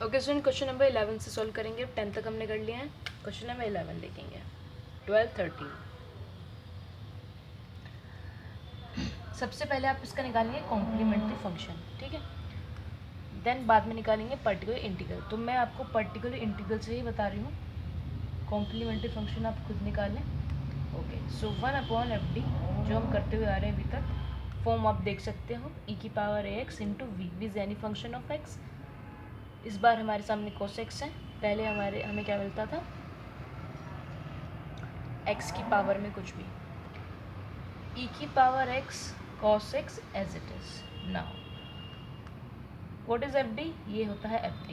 Okay student, question number 11 से solve करेंगे। 10 तक हमने कर लिया है। क्वेश्चन नंबर 11 देखेंगे। 12, 13। सबसे पहले आप इसका निकालेंगे कॉम्प्लीमेंट्री फंक्शन, ठीक है। देन बाद में निकालेंगे पर्टिकुलर इंटीग्रल। तो मैं आपको पर्टिकुलर इंटीग्रल से ही बता रही हूँ, कॉम्प्लीमेंट्री फंक्शन आप खुद निकालें। ओके, सो 1/FD जो हम करते हुए आ रहे हैं अभी तक, फॉर्म आप देख सकते हो e⁻x into v is any function of x। इस बार हमारे सामने cos x है। पहले हमें क्या मिलता था, x की पावर में कुछ भी, e⁻x cos x as it is. Now what is FD? ये होता है FD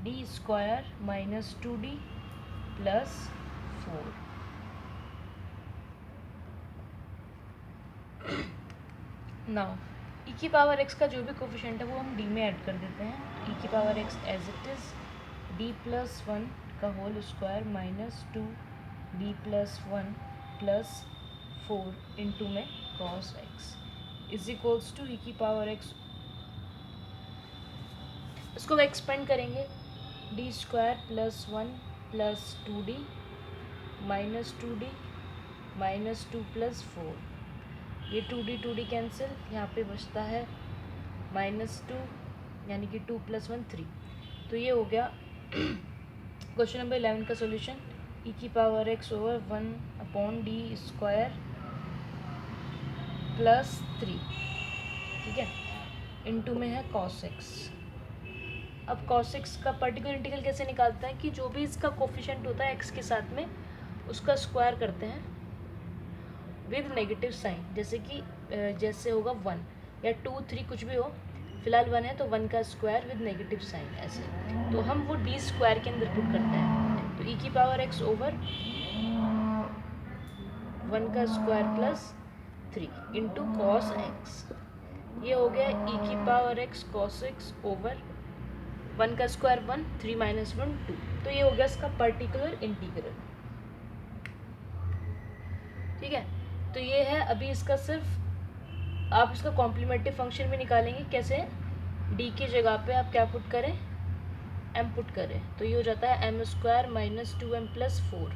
d² minus 2d plus 4। Now e⁻x का जो भी कोफिशिएंट है वो हम d में ऐड कर देते हैं। e⁻x as it is d+1 का whole square minus 2d plus 1 plus 4 into में cos x is equals to e⁻x। इसको एक्सपेंड करेंगे, d² plus 1 plus 2d minus 2d minus 2 plus 4। ये 2d कैंसिल, यहाँ पे बचता है -2, यानी कि 2 + 1 3। तो ये हो गया क्वेश्चन नंबर 11 का solution. e⁻x over 1/d² plus 3, ठीक है, इंटू में है cos x। अब cos x का पर्टिकुलर इंटीग्रल कैसे निकालते हैं कि जो भी इसका कोफिशिएंट होता है x के साथ में, उसका स्क्वायर करते हैं विद नेगेटिव साइन। जैसे होगा 1 या 2 3 कुछ भी हो, फिलहाल 1 है तो 1 का स्क्वायर विद नेगेटिव साइन ऐसे। तो हम वो d² के अंदर पुट करते हैं। तो e⁻x ओवर 1 का square plus 3 into cos x। ये हो गया e⁻x cos x ओवर 1 का स्क्वायर 1, 3 माइनस 1 2। तो ये हो गया इसका पर्टिकुलर इंटीग्रल, ठीक है। तो ये है। अभी इसका सिर्फ आप इसका कॉम्प्लीमेंट्री फंक्शन भी निकालेंगे। कैसे? d की जगह पे आप क्या पुट करें, m पुट करें। तो ये हो जाता है m² minus 2m plus 4।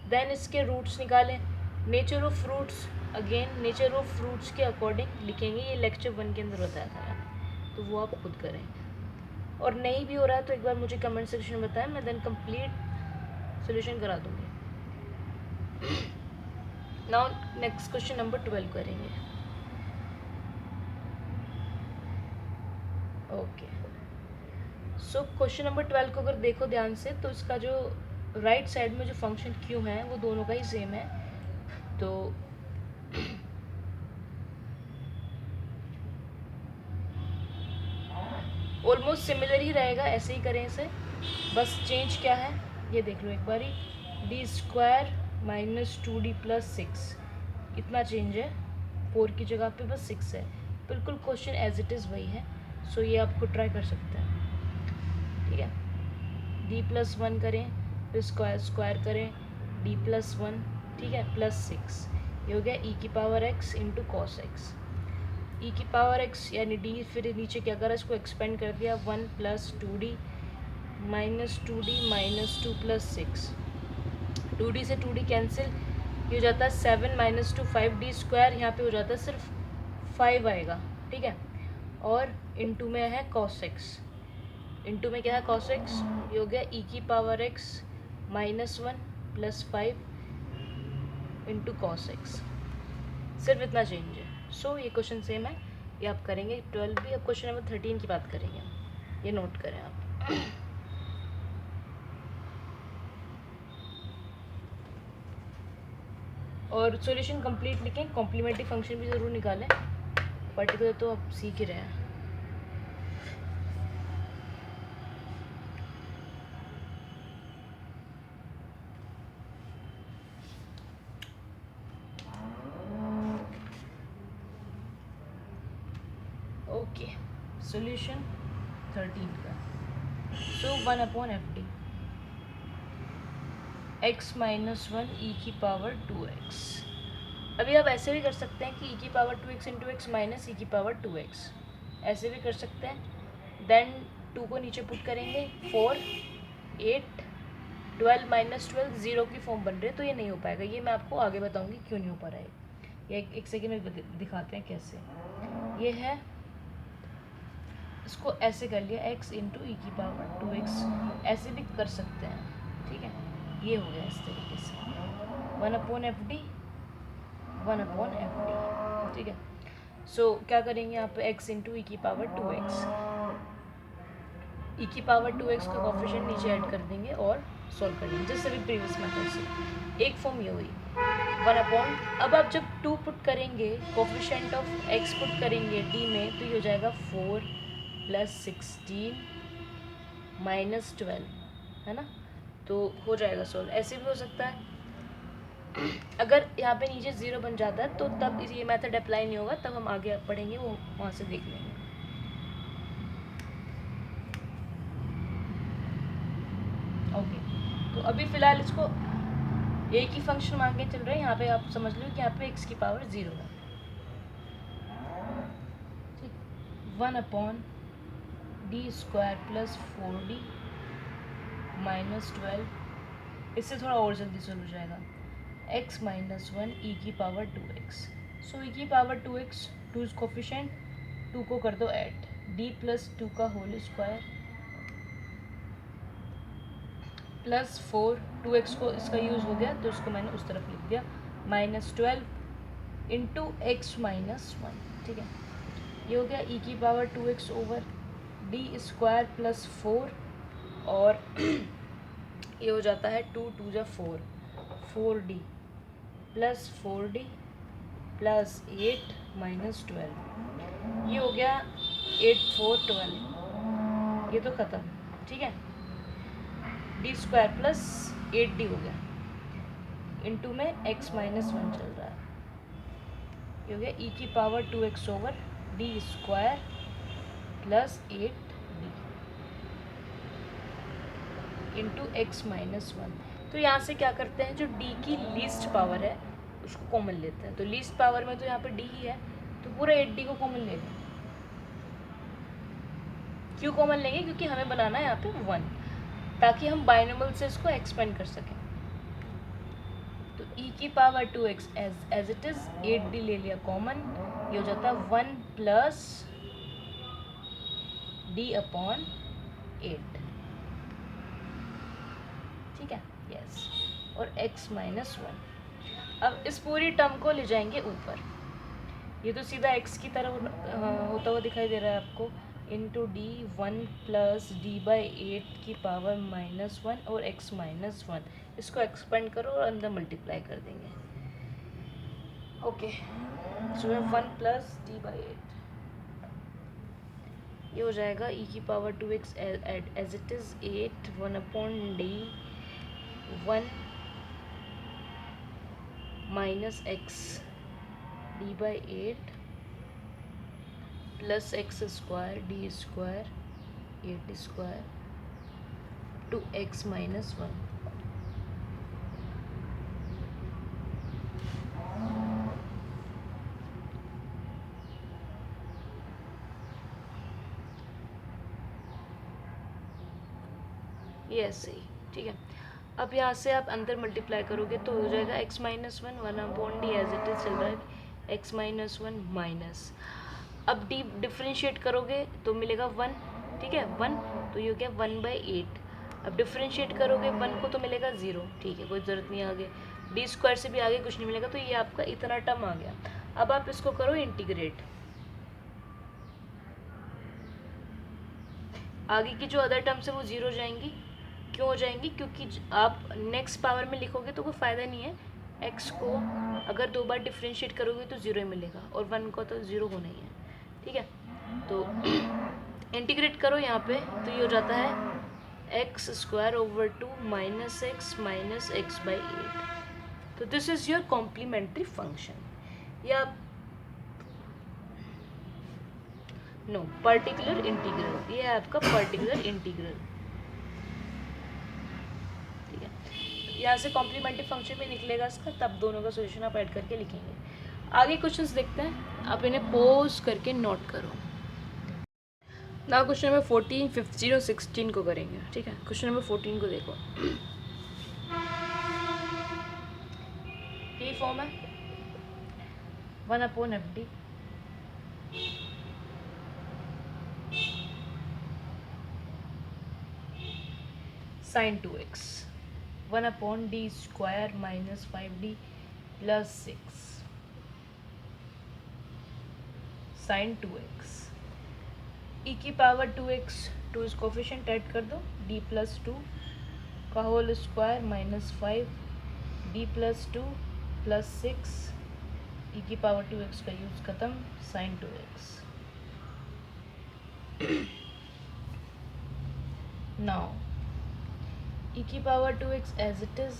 Then इसके रूट्स निकालें। Nature of fruits, again nature of fruits के अकॉर्डिंग लिखेंगे। ये लेक्चर 1 के अंदर बताया था मैंने, तो वो आप खुद करें। और नहीं भी हो रहा है तो एक बार मुझे कमेंट सेक्शन में बताएं, मैं देन कंप्लीट सोल्यूशन करा दूँगी। नाउ नेक्स्ट क्वेश्चन नंबर 12 करेंगे। ओके, सो क्वेश्चन नंबर 12 को अगर देखो ध्यान से, तो इसका जो राइट साइड में जो फंक्शन क्यू है वो दोनों का ही सेम है। तो ऑलमोस्ट सिमिलर ही रहेगा, ऐसे ही करें इसे। बस चेंज क्या है ये देख लो एक बारी, d² माइनस 2d प्लस 6, इतना चेंज है। 4 की जगह पे बस 6 है। बिल्कुल क्वेश्चन एज इट इज़ वही है। सो ये आपको ट्राई कर सकते हैं, ठीक है। d+1 करें, फिर स्क्वायर करें d+1, ठीक है, प्लस 6। ये हो गया e⁻x into cos x। e⁻x यानी d, फिर नीचे क्या करा, इसको एक्सपेंड कर दिया 1 plus 2d minus 2d minus 2 plus 6। 2d से 2d कैंसिल, ये हो जाता है 7 माइनस 2 5d²। यहाँ पे हो जाता है सिर्फ 5 आएगा, ठीक है। और इंटू में है cos x। इंटू में क्या है cos x, ये हो गया e⁻x minus 1 plus 5 into cos x। सिर्फ इतना चेंज है। सो ये क्वेश्चन सेम है, ये आप करेंगे 12 भी। अब क्वेश्चन नंबर 13 की बात करेंगे, ये नोट करें आप। और सॉल्यूशन कंप्लीट लिखें, कॉम्प्लीमेंट्री फंक्शन भी ज़रूर निकालें। पर्टिकुलर तो आप सीख ही रहे हैं। ओके, सॉल्यूशन 13 का। सो 1/FD x माइनस 1 e⁻2x। अभी आप ऐसे भी कर सकते हैं कि e⁻2x into x minus e⁻2x, ऐसे भी कर सकते हैं। देन 2 को नीचे पुट करेंगे, 4 8 12 माइनस 12 0 की फॉर्म बन रही है, तो ये नहीं हो पाएगा। ये मैं आपको आगे बताऊंगी क्यों नहीं हो पा रहा है। ये एक सेकेंड में दिखाते हैं कैसे। ये है, इसको ऐसे कर लिया x इंटू ई की पावर 2x, ऐसे भी कर सकते हैं, ठीक है। ये हो गया इस तरीके से 1/FD 1/FD, ठीक है। सो क्या करेंगे यहाँ पे x इंटू ई की पावर 2x, ई की पावर 2x का कोफिशिएंट नीचे ऐड कर देंगे और सॉल्व कर लेंगे जैसे भी प्रीवियस मेथड से। एक फॉर्म ये हुई 1/। अब आप जब 2 पुट करेंगे, कोफिशिएंट ऑफ x पुट करेंगे d में, तो ये हो जाएगा 4 + 16 - 12, है ना। तो हो जाएगा सॉल्व। ऐसे भी हो सकता है, अगर यहाँ पे नीचे 0 बन जाता है तो तब ये मेथड अप्लाई नहीं होगा, तब हम आगे पढ़ेंगे, वो वहाँ से देख लेंगे। ओके, तो अभी फ़िलहाल इसको एक ही फंक्शन मान के चल रहे हैं। यहाँ पे आप समझ लो कि यहाँ पे x की पावर 0 है, ठीक। 1/d² + 4d - 12, इससे थोड़ा और जल्दी सॉल्व हो जाएगा। x - 1 e की पावर 2x। सो e की पावर 2x, 2 इज कोफिशिएंट, 2 को कर दो ऐड, d + 2 का होल स्क्वायर प्लस 4, 2x को इसका यूज़ हो गया तो इसको मैंने उस तरफ लिख दिया, -12 इंटू x - 1, ठीक है। ये हो गया e की पावर 2x ओवर d² + 4, और ये हो जाता है 2 2 जा 4, 4d + 4d + 8 - 12, ये हो गया 8 4 12, ये तो ख़त्म, ठीक है। d² + 8d हो गया, इंटू में x - 1 चल रहा है, ये हो गया e की power 2x over d² + 8d into x - 1। तो यहाँ से क्या करते हैं, जो d की लीस्ट पावर है उसको कॉमन लेते हैं। तो लीस्ट पावर में तो यहाँ पे d ही है, तो पूरा 8d को कॉमन ले लें। क्यों कॉमन लेंगे? क्योंकि हमें बनाना है यहाँ पे 1, ताकि हम बाइनोमियल से इसको एक्सपेंड कर सकें। तो e की power 2x as it is, 8d ले लिया कॉमन, ये हो जाता है 1 + d/8, ठीक है, यस। और x - 1, अब इस पूरी टर्म को ले जाएंगे ऊपर। ये तो सीधा x की तरह होता हुआ दिखाई दे रहा है आपको, इंटू d 1 + d/8 की पावर -1 और x - 1, इसको एक्सपेंड करो और अंदर मल्टीप्लाई कर देंगे। ओके, सो 1 + d/8, ये हो जाएगा e की power 2x as it is 8 1/d 1 - x d/8 + x² d² 8² to x - 1। ये ऐसे ही, ठीक है। अब यहाँ से आप अंदर मल्टीप्लाई करोगे तो हो जाएगा x - 1 1/d as it is चल रहा है, x - 1 माइनस, अब d डिफ्रेंशिएट करोगे तो मिलेगा 1, ठीक है, 1, तो ये हो गया 1/8। अब डिफ्रेंशिएट करोगे 1 को तो मिलेगा 0, ठीक है, कोई ज़रूरत नहीं आगे, d² से भी आगे कुछ नहीं मिलेगा, तो ये आपका इतना टर्म आ गया। अब आप इसको करो इंटीग्रेट, आगे की जो अदर टर्म्स है वो 0 हो जाएंगी। क्यों हो जाएंगी? क्योंकि आप नेक्स्ट पावर में लिखोगे तो कोई फ़ायदा नहीं है, x को अगर 2 बार डिफ्रेंशिएट करोगे तो 0 ही मिलेगा, और 1 को तो 0 होना ही है, ठीक है। तो इंटीग्रेट करो यहाँ पे, तो ये हो जाता है x² ओवर 2 -x - x/8। तो this is your complementary function, या नो पर्टिकुलर इंटीग्रल, ये है आपका पर्टिकुलर इंटीग्रल, ठीक है। यहाँ से कॉम्प्लीमेंट्री फंक्शन भी निकलेगा इसका, तब दोनों का सॉल्यूशन आप ऐड करके लिखेंगे। आगे क्वेश्चंस देखते हैं, आप इन्हें पोज करके नोट करो। ना क्वेश्चन नंबर 14, 15 और 16 को करेंगे, ठीक है। क्वेश्चन नंबर 14 को देखो, यही फॉर्म है 1/FD sin 2x 1/d square minus 5d plus 6 sin 2x e की पावर 2x, 2 इस कोफिशिएंट ऐड कर दो, d प्लस 2 का whole square minus 5 d plus 2 plus 6 e की पावर 2x का यूज खत्म, sin 2x। now e की power 2x as it is,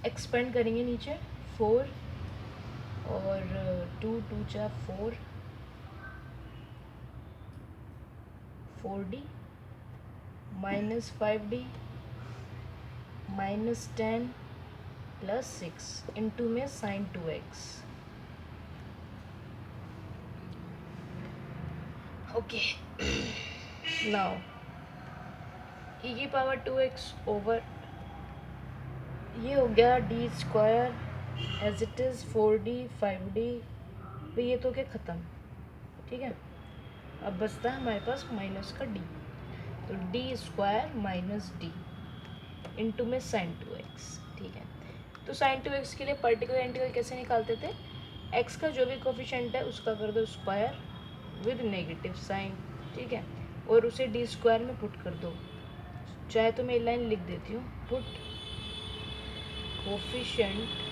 expand करेंगे नीचे 4 और 2 2 जा 4 4d minus 5d minus 10 plus 6 into में sin 2x। Okay, now e की पावर 2x ओवर ये हो गया D square as it is 4d 5d, तो ये तो क्या ख़त्म, ठीक है। अब बचता है हमारे पास माइनस का d, तो D square minus D into में sin 2x, ठीक है। तो sin 2x के लिए पर्टिकुलर इंटीग्रल कैसे निकालते थे, x का जो भी कोफिशिएंट है उसका कर दो स्क्वायर विद नेगेटिव साइन, ठीक है, और उसे डी स्क्वायर में पुट कर दो। चाहे तो मैं ये लाइन लिख देती हूँ, put coefficient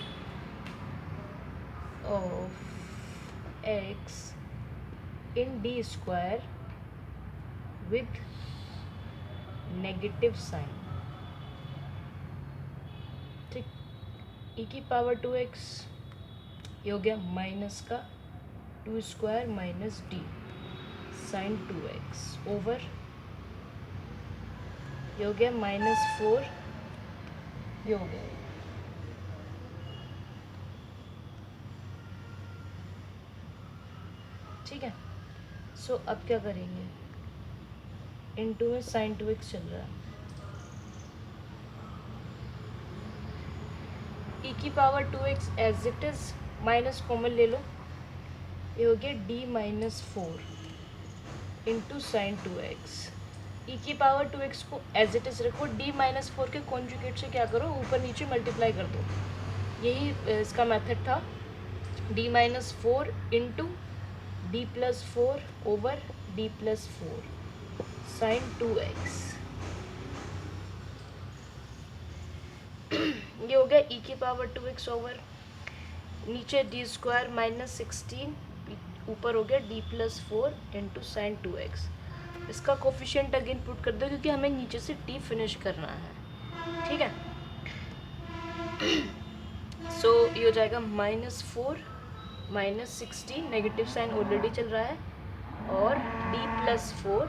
of x in d square with negative sign, ठीक। e की पावर 2x ये हो गया माइनस का 2 square minus D sine 2x over ये हो गया माइनस 4, ये हो गया, ठीक है। सो अब क्या करेंगे, इनटू में sin 2x चल रहा है, e की power 2x as it is, minus common ले लो, ये हो गया d minus 4 into sine 2x। e की पावर 2x को एज इट इज रखो, d माइनस 4 के कॉन्जुगेट से क्या करो, ऊपर नीचे मल्टीप्लाई कर दो, यही इसका मेथड था। d minus 4 into d plus 4 over d plus 4 sine 2x, ये हो गया e की पावर 2x ओवर नीचे d स्क्वायर माइनस 16 ऊपर हो गया d plus 4 into sine 2x। इसका कोफिशिएंट अगेन पुट कर दो क्योंकि हमें नीचे से t फिनिश करना है, ठीक है। सो ये हो जाएगा minus 4 minus 16, negative sign already चल रहा है, और d प्लस 4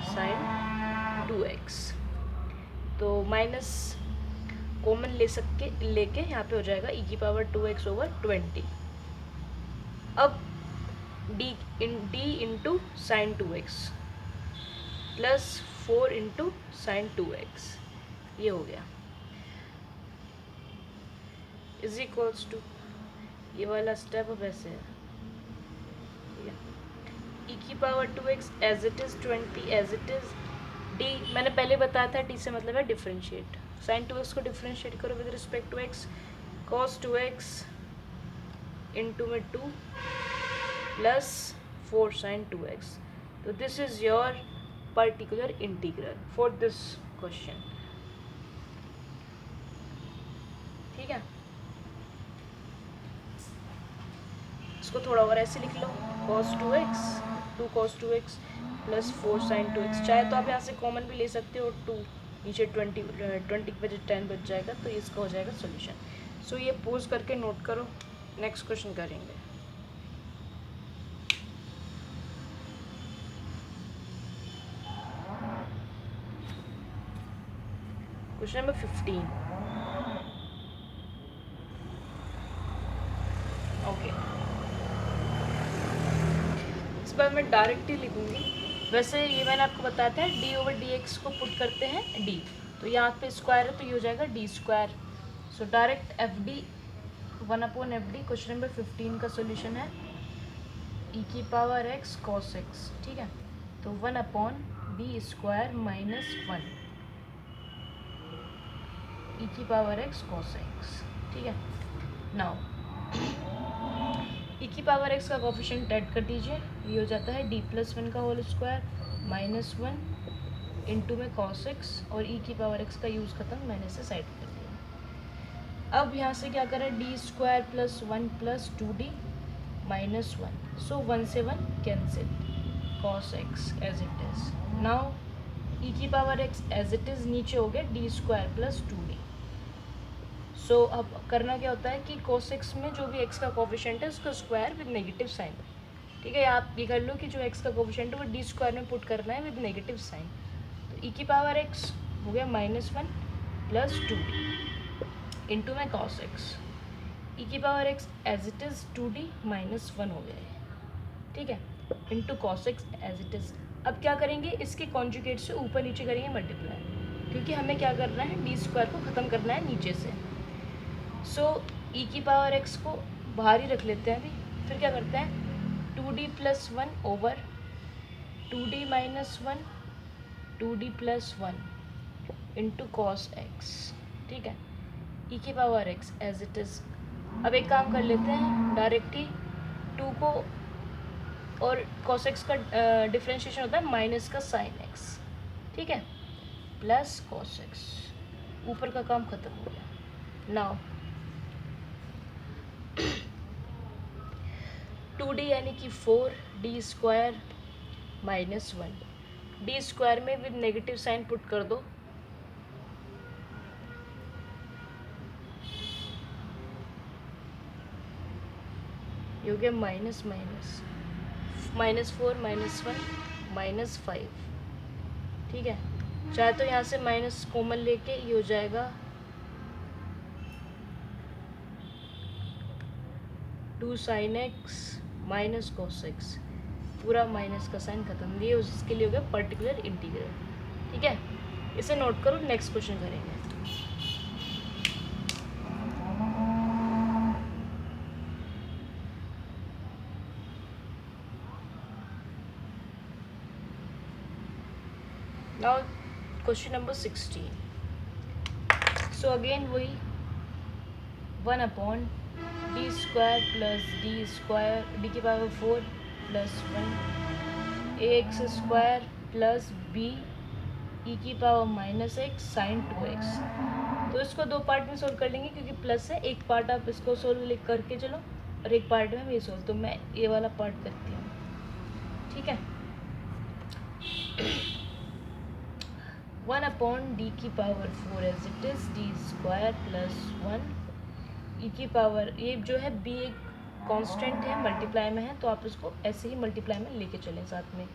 साइन 2x, तो माइनस कॉमन लेके यहाँ पे हो जाएगा e की पावर 2x ओवर 20। अब d into sine 2x plus 4 into sine 2x, ये हो गया, इज इक्वल्स टू, ये वाला स्टेप अब ऐसे है, e की power 2x as it is 20 as it is, d मैंने पहले बताया था d से मतलब है डिफरेंशिएट, साइन 2x को डिफरेंशिएट करो with respect to x, cos 2x into में 2 प्लस 4 साइन 2x, तो this is your particular integral for this question, ठीक है। इसको थोड़ा और ऐसे लिख लो, cos 2x 2 cos 2x plus 4 sine 2x, चाहे तो आप यहाँ से कॉमन भी ले सकते हो, 2 नीचे 20 की वजह 10 बच जाएगा, तो इसका हो जाएगा सोल्यूशन। सो ये पोज करके नोट करो, नेक्स्ट क्वेश्चन करेंगे। क्वेश्चन नंबर 15, ओके, बार मैं डायरेक्ट ही लिखूँगी। वैसे ये मैंने आपको बताया था डी ओवर डी एक्स को पुट करते हैं डी, तो यहाँ पे स्क्वायर है तो ये हो जाएगा D square. So direct F D 1/FD। Question number 15 का सोल्यूशन है ई की पावर एक्स कॉस एक्स, ठीक है। तो 1/d स्क्वायर माइनस 1 ई की पावर एक्स कॉस एक्स, ठीक है। नाउ ई की पावर एक्स का कोफिशिएंट ऐड कर दीजिए, ये हो जाता है d+1 का होल स्क्वायर माइनस 1 इंटू में कॉस एक्स, और ई की पावर एक्स का यूज़ खत्म, मैंने इसे साइड कर दिया। अब यहाँ से क्या करें, D square plus 1 plus 2d minus 1, so 1 से 1 cancel, cos x as it is. Now e की power x as it is नीचे हो गया डी स्क्वायर प्लस 2d। सो अब करना क्या होता है कि cos x में जो भी x का कोफिशिएंट है उसका स्क्वायर विद नेगेटिव साइन, ठीक है। आप ये कर लो कि जो x का कोफिशिएंट है वो डी स्क्वायर में पुट करना है विद नेगेटिव साइन। तो ई की पावर x हो गया -1 प्लस 2d इंटू में cos x, ई की power x as it is 2d minus 1 हो गया है, ठीक है, into cos x as it is. अब क्या करेंगे, इसके कॉन्जुगेट से ऊपर नीचे करेंगे मल्टीप्लाई, क्योंकि हमें क्या करना है, डी स्क्वायर को ख़त्म करना है नीचे से। सो ई की पावर एक्स को बाहर ही रख लेते हैं अभी। फिर क्या करते हैं, 2d plus 1 over 2d minus 1 2d plus 1 into cos x, ठीक है, ई की power x as it is. अब एक काम कर लेते हैं, डायरेक्ट ही 2 को, और कॉस एक्स का डिफ्रेंशिएशन होता है माइनस का साइन एक्स, ठीक है, प्लस कॉस एक्स, ऊपर का काम ख़त्म हो गया। नाउ 2d यानी कि 4d square minus 1, D square में विद नेगेटिव साइन पुट कर दो, ये हो गया माइनस माइनस -4 -1 -5, ठीक है। चाहे तो यहाँ से माइनस कॉमन लेके ये हो जाएगा 2 sin x minus cos x, पूरा माइनस का साइन खत्म, ये उसके लिए हो गया पर्टिकुलर इंटीग्रल, ठीक है। इसे नोट करो, नेक्स्ट क्वेश्चन करेंगे। Now question number 16। So again वही 1/d square plus D square D की power 4 plus 1 ax square plus B e की power minus x sign 2x। तो इसको दो पार्ट में सोल्व कर लेंगे, क्योंकि प्लस है, एक पार्ट आप इसको सोल्व करके चलो और एक पार्ट में भी सोल्व, तो मैं ये वाला पार्ट करती हूँ, ठीक है। 1/d की power 4 as it is D square plus 1 e की पावर, ये जो है b एक कांस्टेंट है, मल्टीप्लाई में है, तो आप इसको ऐसे ही मल्टीप्लाई में लेके चलें साथ में,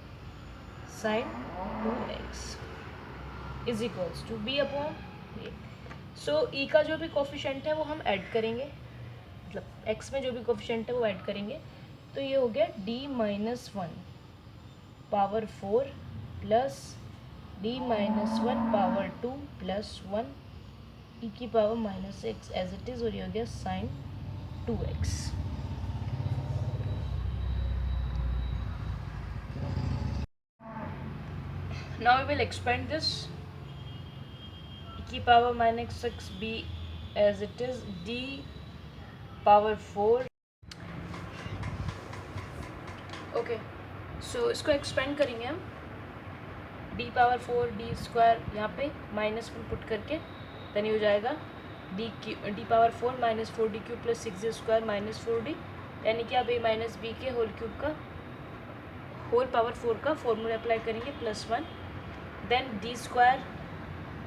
sine 2x is equals to b/a। So e का जो भी कोफिशिएंट है वो हम ऐड करेंगे, मतलब x में जो भी कोफिशिएंट है वो ऐड करेंगे, तो ये हो गया d-1 power 4 plus d-1 power 2 plus 1 e की power minus x as it is, और ये हो गया sine 2x। Now we will expand this, e की power minus x B as it is D power 4। Okay, so इसको expand करेंगे हम, D power 4 D square यहाँ पे माइनस में पुट करके, देन ये हो जाएगा D power 4 minus 4d cube plus 6d square minus 4d, यानी कि अब a माइनस बी के होल क्यूब का होल पावर 4 का फॉर्मूला अप्लाई करेंगे plus 1, then D square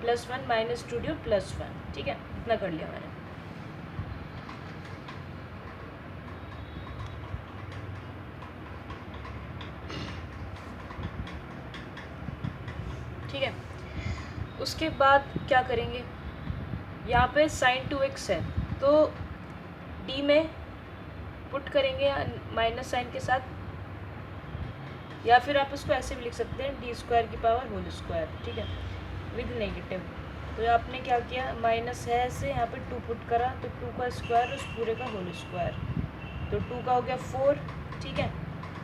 plus 1 minus 2d और प्लस 1, ठीक है, इतना कर लिया मैंने। ठीक है, उसके बाद क्या करेंगे, यहाँ पे साइन 2x है, तो d में पुट करेंगे माइनस साइन के साथ, या फिर आप इसको ऐसे भी लिख सकते हैं डी स्क्वायर की पावर होल स्क्वायर, ठीक है, विद नेगेटिव। तो आपने क्या किया, माइनस है ऐसे यहाँ पे 2 पुट करा तो 2 का स्क्वायर उस पूरे का होल स्क्वायर, तो 2 का हो गया 4, ठीक है,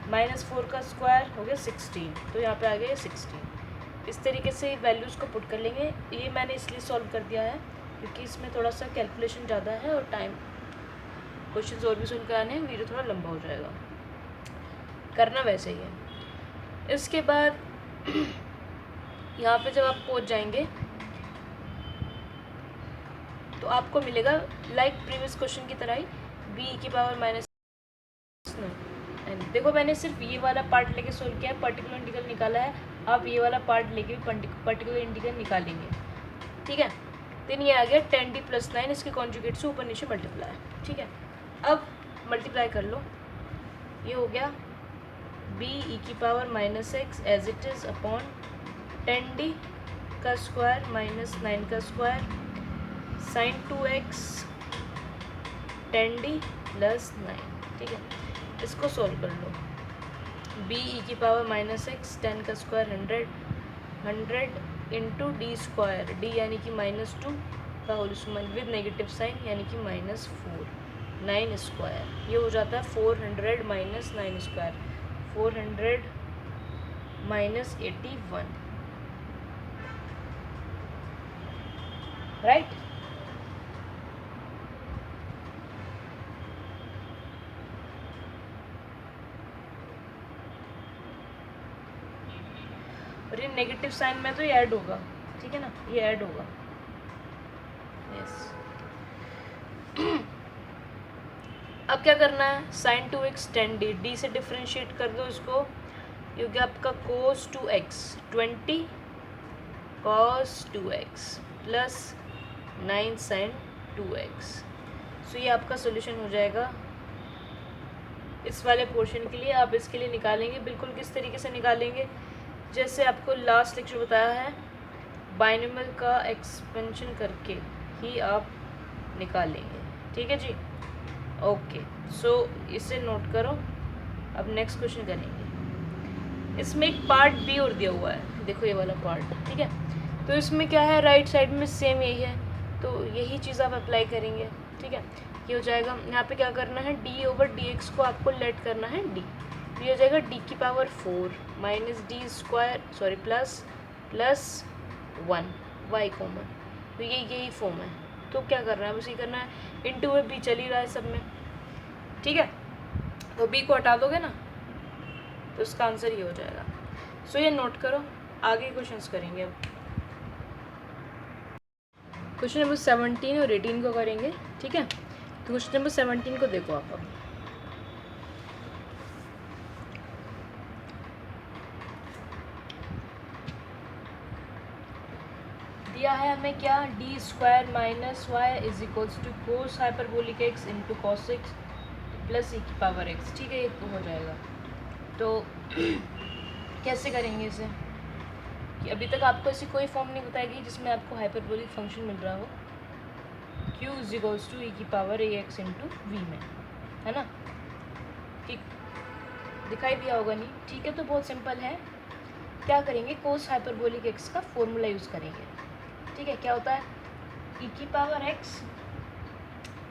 -4 का स्क्वायर हो गया 16, तो यहाँ पे आ गया 16। इस तरीके से वैल्यूज़ को पुट कर लेंगे। ये मैंने इसलिए सॉल्व कर दिया है क्योंकि इसमें थोड़ा सा कैलकुलेशन ज़्यादा है और टाइम, क्वेश्चन और भी सोल्व कराने हैं, वीडियो थोड़ा लंबा हो जाएगा, करना वैसे ही है। इसके बाद यहाँ पे जब आप पहुँच जाएंगे तो आपको मिलेगा लाइक प्रीवियस क्वेश्चन की तरह ही बी की पावर माइनस, देखो मैंने सिर्फ ये वाला पार्ट लेके सोल्व किया है, पर्टिकुलर इंटीग्रल निकाला है, आप ये वाला पार्ट लेके भी पर्टिकुलर इंटीग्रल निकालेंगे, ठीक है। देन ये आ गया 10d + 9, इसके कॉन्जुगेट से ऊपर नीचे मल्टीप्लाई, ठीक है। अब मल्टीप्लाई कर लो, ये हो गया b e की power -x as it is upon 10d का स्क्वायर माइनस 9 का स्क्वायर sin 2x 10d + 9, ठीक है। इसको सोल्व कर लो, b e की पावर -x 10 का square 100 into D square, D यानी कि -2 का whole square with negative sign यानी कि -4, 9 स्क्वायर, ये हो जाता है 400 - 9 स्क्वायर, 400 - 81, राइट। और ये नेगेटिव साइन में तो ये ऐड होगा, ठीक है ना, ये ऐड होगा, यस। अब क्या करना है, sin 2x 10d, d से डिफ्रेंशिएट कर दो इसको, क्योंकि आपका cos 2x 20 cos 2x plus 9 sin 2x, सो ये आपका सोल्यूशन हो जाएगा इस वाले पोर्शन के लिए। आप इसके लिए निकालेंगे बिल्कुल किस तरीके से निकालेंगे, जैसे आपको लास्ट लेक्चर बताया है, बाइनोमियल का एक्सपेंशन करके ही आप निकालेंगे, ठीक है जी, ओके। सो इसे नोट करो, अब नेक्स्ट क्वेश्चन करेंगे। इसमें एक पार्ट बी और दिया हुआ है, देखो ये वाला पार्ट, ठीक है। तो इसमें क्या है, राइट साइड में सेम यही है, तो यही चीज़ आप अप्लाई करेंगे, ठीक है। ये हो जाएगा, यहाँ पे क्या करना है, d/dx को आपको लेट करना है d, ये हो जाएगा d की power 4 minus D square sorry plus 1 y common, तो ये यही फॉर्म है। तो क्या करना है, बस ये करना है, इंटू में b चल ही रहा है सब में, ठीक है, तो b को हटा दोगे ना तो इसका आंसर ये हो जाएगा। सो ये नोट करो, आगे क्वेश्चंस करेंगे। अब क्वेश्चन नंबर 17 और 18 को करेंगे, ठीक है। तो क्वेश्चन नंबर 17 को देखो आप, अब दिया है हमें क्या, D square minus y is equals to cos hyperbolic x into cos x plus e की पावर एक्स, ठीक है, ये तो हो जाएगा। तो कैसे करेंगे इसे, कि अभी तक आपको ऐसी कोई फॉर्म नहीं बताएगी जिसमें आपको हाइपरबोलिक फंक्शन मिल रहा हो, q is equals to e की power A X into V में, है ना, ठीक, दिखाई दिया होगा नहीं, ठीक है। तो बहुत सिंपल है, क्या करेंगे, कोस हाइपरबोलिक एक्स का फॉर्मूला यूज़ करेंगे, ठीक है। क्या होता है, ई की पावर एक्स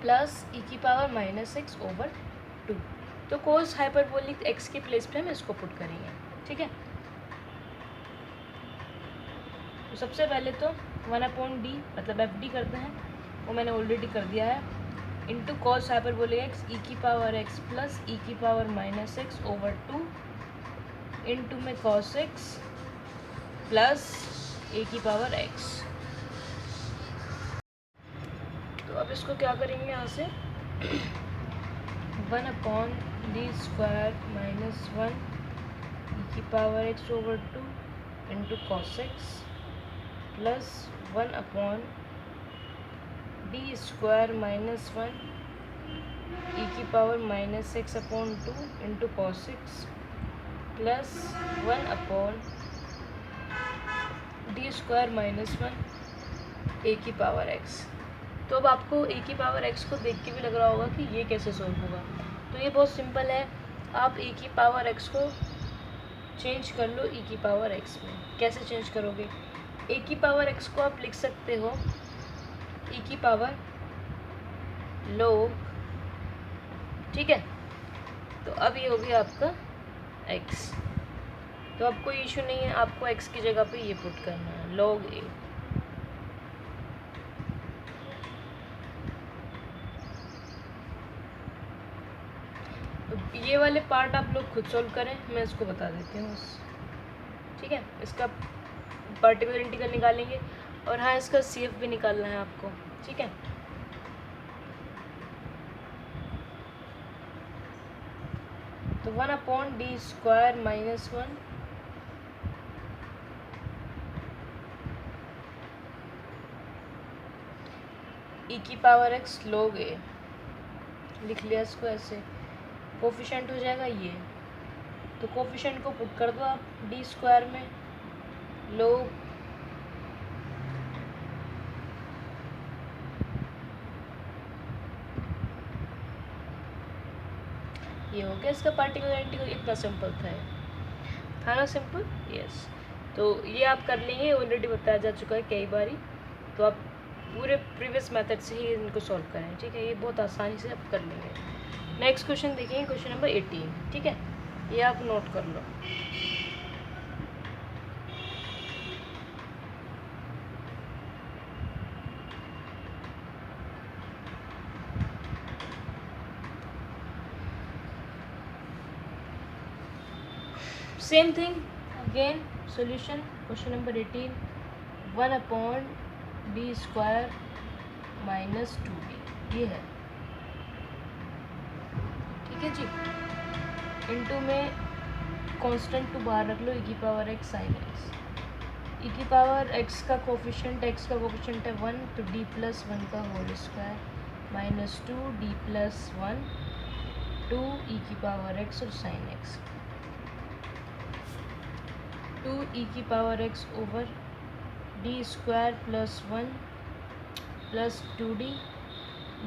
प्लस ई की पावर -x/2, तो कोस हाइपरबोलिक एक्स के प्लेस पे हम इसको पुट करेंगे, ठीक है। तो सबसे पहले तो 1/d मतलब FD करते हैं, वो मैंने ऑलरेडी कर दिया है, इंटू कॉस हाइपरबोलिक एक्स ई की पावर एक्स प्लस ई की पावर -x/2 इंटू में कॉस एक्स प्लस ए की पावर एक्स। तो अब इसको क्या करेंगे, यहाँ से 1/d स्क्वायर -1 ई की power x/2 into cos x plus 1/d square -1 e की power -x/2 into cos x plus 1/d square -1 ए की पावर एक्स। तो अब आपको ए की पावर एक्स को देख के भी लग रहा होगा कि ये कैसे सॉल्व होगा, तो ये बहुत सिंपल है। आप ए की पावर एक्स को चेंज कर लो e की पावर x में। कैसे चेंज करोगे? a की पावर x को आप लिख सकते हो e की पावर log, ठीक है। तो अब ये हो गया आपका x, तो अब कोई इशू नहीं है, आपको x की जगह पे ये पुट करना है log a। तो ये वाले पार्ट आप लोग खुद सॉल्व करें, मैं इसको बता देती हूँ, ठीक है। इसका पार्टिकुलर इंटीग्रल निकालेंगे, और हाँ इसका CF भी निकालना है आपको, ठीक है। तो 1/d² - 1 e की पावर x log a, लिख लिया इसको ऐसे। कोफिशिएंट हो जाएगा ये, तो कोफिशिएंट को पुट कर दो आप d² में, log ये हो गया इसका पार्टिकुलर इंटीग्रल। इतना सिंपल था ना, सिंपल, यस। तो ये आप कर लेंगे, ऑलरेडी बताया जा चुका है कई बारी, तो आप पूरे प्रीवियस मेथड से ही इनको सॉल्व करें, ठीक है। ये बहुत आसानी से आप कर लेंगे। नेक्स्ट क्वेश्चन देखेंगे, क्वेश्चन नंबर 18, ठीक है। ये आप नोट कर लो। Same thing again, solution question number 18, 1/d² - 2d, ये है, ठीक है जी। इनटू में कांस्टेंट टू बाहर रख लो, e की power x sin x। e की पावर x का कोफिशिएंट है 1, तो d+1 का होल स्क्वायर - 2d+1 2 e की पावर x और sin x, 2 e की power x over d² + 1 + 2d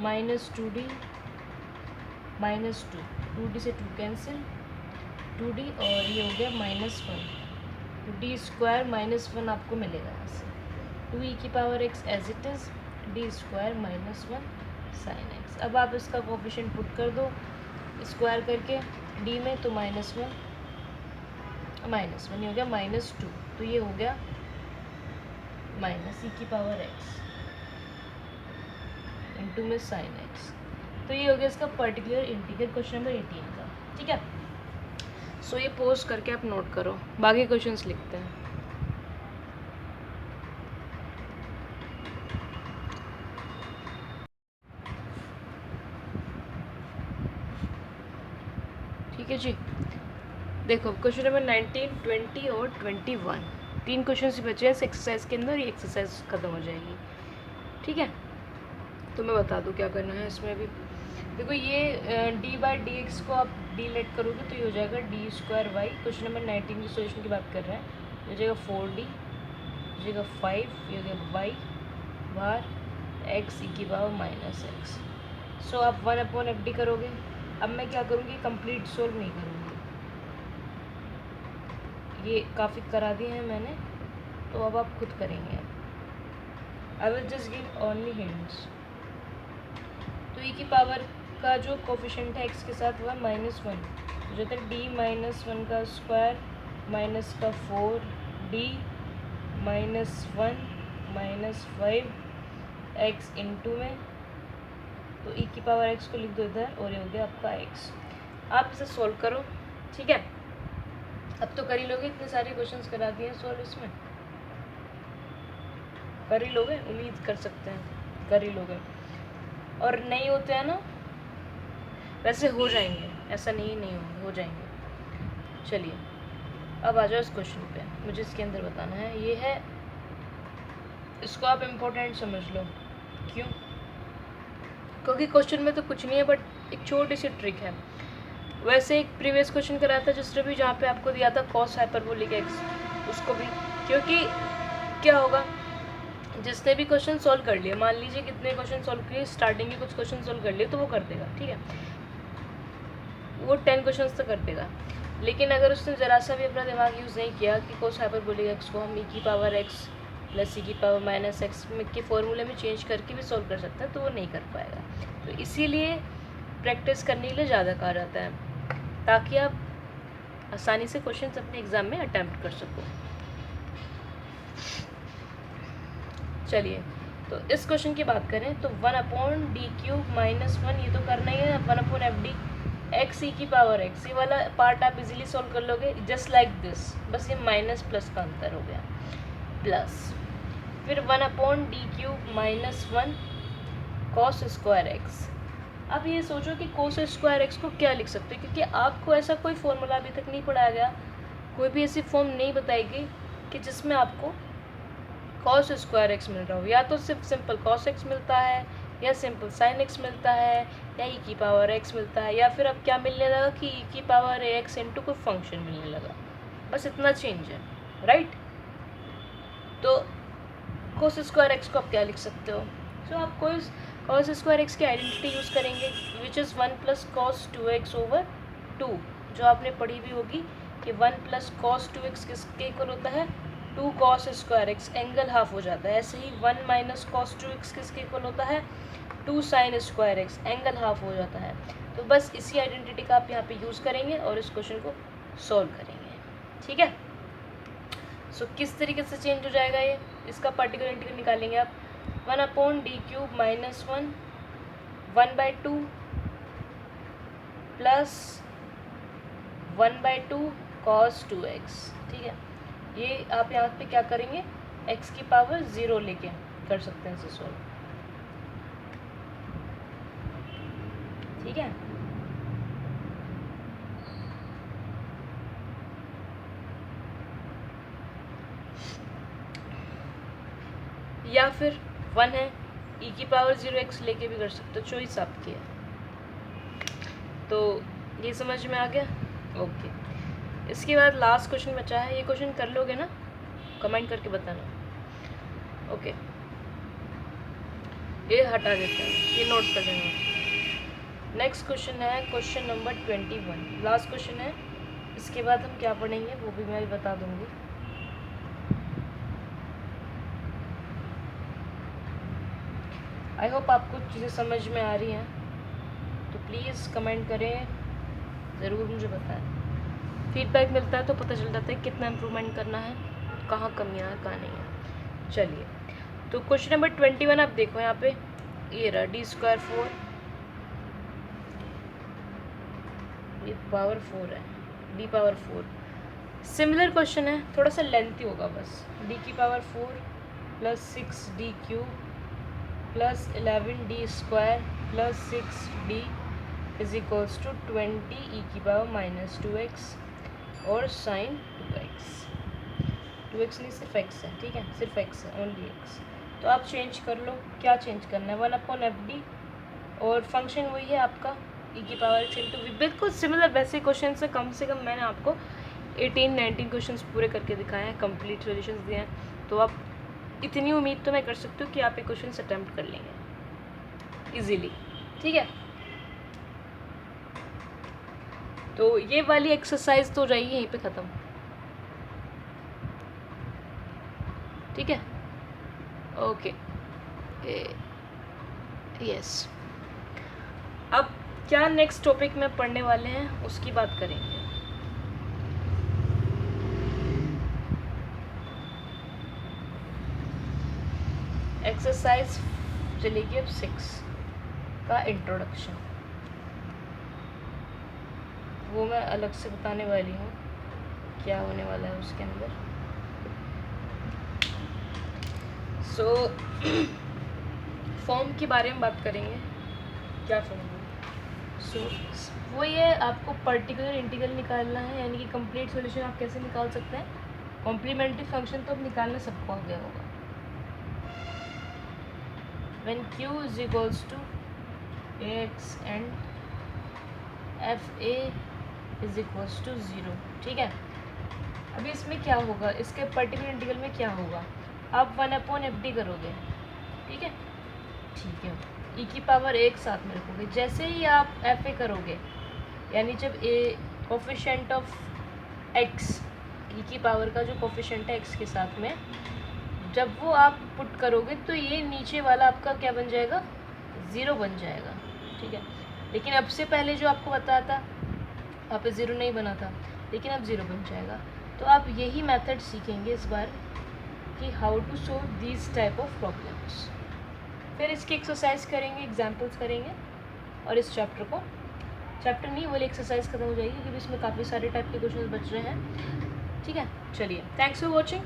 - 2d -2, 2d से 2 कैंसिल, 2d, और ये हो गया -1, तो d² - 1 आपको मिलेगा यहाँ से। 2 e की power x as it is, d² - 1 sin x। अब आप इसका कोफिशिएंट पुट कर दो स्क्वायर करके d में, तो -1 ये हो गया -2, तो ये हो गया -e की पावर x इंटू में sin x। तो ये हो गया इसका पर्टिकुलर इंटीग्रल क्वेश्चन नंबर 18 का, ठीक है। सो ये पोस्ट करके आप नोट करो, बाकी क्वेश्चंस लिखते हैं। ठीक है जी, देखो क्वेश्चन नंबर 19, 20 और 21, 3 क्वेश्चन ही बचे हैं इस एक्सरसाइज के अंदर, ये एक्सरसाइज खत्म हो जाएगी, ठीक है। तो मैं बता दूँ क्या करना है इसमें भी। देखो ये d/dx को आप डिलेट करोगे तो ये हो जाएगा d²y। क्वेश्चन नंबर 19 की सोल्यूशन की बात कर रहे हैं, ये हो जाएगा 4d, हो जाएगा 5, ये हो गया y बार x e की पावर -x। सो आप 1/fd करोगे। अब मैं क्या करूँगी, कंप्लीट सोल्व नहीं करूँगी, ये काफ़ी करा दिए हैं मैंने, तो अब आप खुद करेंगे। I will just give only hints. तो e की पावर का जो कोफिशिएंट है x के साथ वह -1, जो था d - 1 का स्क्वायर माइनस का 4d -1 - 5 x इंटू में, तो e की पावर x को लिख दो इधर, और ये हो गया आपका x। आप इसे सॉल्व करो, ठीक है। अब तो कर ही लोगे, इतने सारे क्वेश्चंस करा दिए हैं सॉल्व, इसमें कर ही लोगे, उम्मीद कर सकते हैं कर ही लोगे। और नहीं होते हैं ना, वैसे हो जाएंगे, ऐसा नहीं होंगे, हो जाएंगे। चलिए अब आ जाओ इस क्वेश्चन पे, मुझे इसके अंदर बताना है। ये है, इसको आप इम्पोर्टेंट समझ लो। क्यों? क्योंकि क्वेश्चन में तो कुछ नहीं है, बट एक छोटी सी ट्रिक है। वैसे एक प्रीवियस क्वेश्चन कराया था जिसने भी, जहाँ पे आपको दिया था cos हाइपरबोलिक x, उसको भी, क्योंकि क्या होगा, जिसने भी क्वेश्चन सॉल्व कर लिए, मान लीजिए कितने क्वेश्चन सॉल्व किए, स्टार्टिंग के कुछ क्वेश्चन सॉल्व कर लिए, तो वो कर देगा, ठीक है, वो 10 क्वेश्चन तक कर देगा। लेकिन अगर उसने ज़रा सा भी अपना दिमाग यूज़ नहीं किया कि कोस हाइपरबोलिक एक्स को हम ई की पावर एक्स प्लस ई की पावर माइनस एक्स के फॉर्मूले में चेंज करके भी सॉल्व कर सकता है, तो वो नहीं कर पाएगा। तो इसीलिए प्रैक्टिस करने के लिए ज़्यादा कहा जाता है, ताकि आप आसानी से क्वेश्चंस अपने एग्ज़ाम में अटैम्प्ट कर सको। चलिए, तो इस क्वेश्चन की बात करें तो 1/d³ -1, ये तो करना ही है, 1/fd एक्स ई की पावर एक्स, ये वाला पार्ट आप इजीली सॉल्व कर लोगे, जस्ट लाइक दिस, बस ये माइनस प्लस का अंतर हो गया, प्लस फिर 1/d³ -1 cos स्क्वायर एक्स। अब ये सोचो कि cos स्क्वायर एक्स को क्या लिख सकते हैं, क्योंकि आपको ऐसा कोई फॉर्मूला अभी तक नहीं पढ़ाया गया, कोई भी ऐसी फॉर्म नहीं बताएगी कि जिसमें आपको cos स्क्वायर एक्स मिल रहा हो। या तो सिर्फ सिंपल cos एक्स मिलता है, या सिंपल sin एक्स मिलता है, या e की पावर x मिलता है, या फिर अब क्या मिलने लगा कि e की पावर x इंटू कोई फंक्शन मिलने लगा, बस इतना चेंज है, राइट। तो cos स्क्वायर एक्स को आप क्या लिख सकते हो? सो आप cos स्क्वायर एक्स की आइडेंटिटी यूज़ करेंगे, विच इज़ 1 + cos 2x/2, जो आपने पढ़ी भी होगी कि 1 + cos 2x किसके इक्वल होता है? 2 cos square x, angle half हो जाता है। ऐसे ही 1 - cos 2x किसके इक्वल होता है? 2 sin square x, angle half हो जाता है। तो बस इसी आइडेंटिटी का आप यहाँ पे यूज़ करेंगे और इस क्वेश्चन को सॉल्व करेंगे, ठीक है। सो किस तरीके से चेंज हो जाएगा ये, इसका पार्टिकुलर इंटीग्रल निकालेंगे आप। 1/d³ -1 1/2 प्लस 1/2 cos 2x, ठीक है। ये आप यहाँ पे क्या करेंगे, x की पावर 0 लेके कर सकते हैं इसे सॉल्व, ठीक है। या फिर 1 है, e की पावर 0x लेके भी कर सकते हो, चॉइस आपकी है। तो ये समझ में आ गया, ओके। इसके बाद लास्ट क्वेश्चन बचा है, ये क्वेश्चन कर लोगे ना, कमेंट करके बताना, ओके। ये हटा देते हैं, ये नोट कर देना। नेक्स्ट क्वेश्चन है क्वेश्चन नंबर 21, लास्ट क्वेश्चन है। इसके बाद हम क्या पढ़ेंगे वो भी मैं बता दूंगी। आई होप आपको चीज़ें समझ में आ रही हैं, तो प्लीज़ कमेंट करें, ज़रूर मुझे बताएं। फीडबैक मिलता है तो पता चल जाता है कितना इम्प्रूवमेंट करना है, कहाँ कमियाँ हैं कहाँ नहीं है। चलिए, तो क्वेश्चन नंबर 21 आप देखो यहाँ पे, ये रहा d² 4, ये पावर 4 है, d पावर 4। सिमिलर क्वेश्चन है, थोड़ा सा लेंथी होगा बस। d की power 4 plus 6d³ plus 11d² plus 6d is equals to 20 e की पावर -2x और sin 2x। 2x नहीं, सिर्फ x है, ठीक है, सिर्फ x है, ओनली x। तो आप चेंज कर लो, क्या चेंज करना है, 1/fd, और फंक्शन वही है आपका e की पावर x इंटू v। बिल्कुल सिमिलर वैसे क्वेश्चन से कम मैंने आपको 18-19 क्वेश्चंस पूरे करके दिखाए हैं, कंप्लीट सॉल्यूशंस दिए हैं। तो आप इतनी उम्मीद तो मैं कर सकती हूँ कि आप ये क्वेश्चन अटैम्प्ट कर लेंगे इजीली, ठीक है। तो ये वाली एक्सरसाइज तो रही यहीं पे ख़त्म, ठीक है, ओके, यस। अब क्या नेक्स्ट टॉपिक में पढ़ने वाले हैं उसकी बात करेंगे। एक्सरसाइज चलेगी अब 6 का इंट्रोडक्शन, वो मैं अलग से बताने वाली हूँ क्या होने वाला है उसके अंदर। सो फॉर्म के बारे में बात करेंगे, क्या फॉर्म है। सो वो ये आपको पर्टिकुलर इंटीग्रल निकालना है, यानी कि कंप्लीट सॉल्यूशन आप कैसे निकाल सकते हैं। कॉम्प्लीमेंट्री फंक्शन तो अब निकालना सबको आ गया होगा। when q is equals to ax and fa is equals to 0, ठीक है। अभी इसमें क्या होगा, इसके पर्टिकुलर इंटीग्रल में क्या होगा, आप 1/fd करोगे, ठीक है, ठीक है, e की पावर एक साथ में रखोगे। जैसे ही आप fa करोगे, यानी जब a कोफिशिएंट ऑफ एक्स ई की पावर का जो कोफिशिएंट है एक्स के साथ में, जब वो आप पुट करोगे तो ये नीचे वाला आपका क्या बन जाएगा, 0 बन जाएगा, ठीक है। लेकिन अब से पहले जो आपको बताया था वहाँ पे 0 नहीं बना था, लेकिन अब 0 बन जाएगा। तो आप यही मेथड सीखेंगे इस बार कि how to solve these type of problems. फिर इसकी एक्सरसाइज करेंगे, एग्जाम्पल्स करेंगे, और इस चैप्टर नहीं वाली एक्सरसाइज खत्म हो जाएगी, क्योंकि इसमें काफ़ी सारे टाइप के क्वेश्चन बच रहे हैं, ठीक है। चलिए, thanks for watching.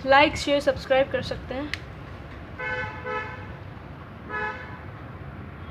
Like share subscribe कर सकते हैं।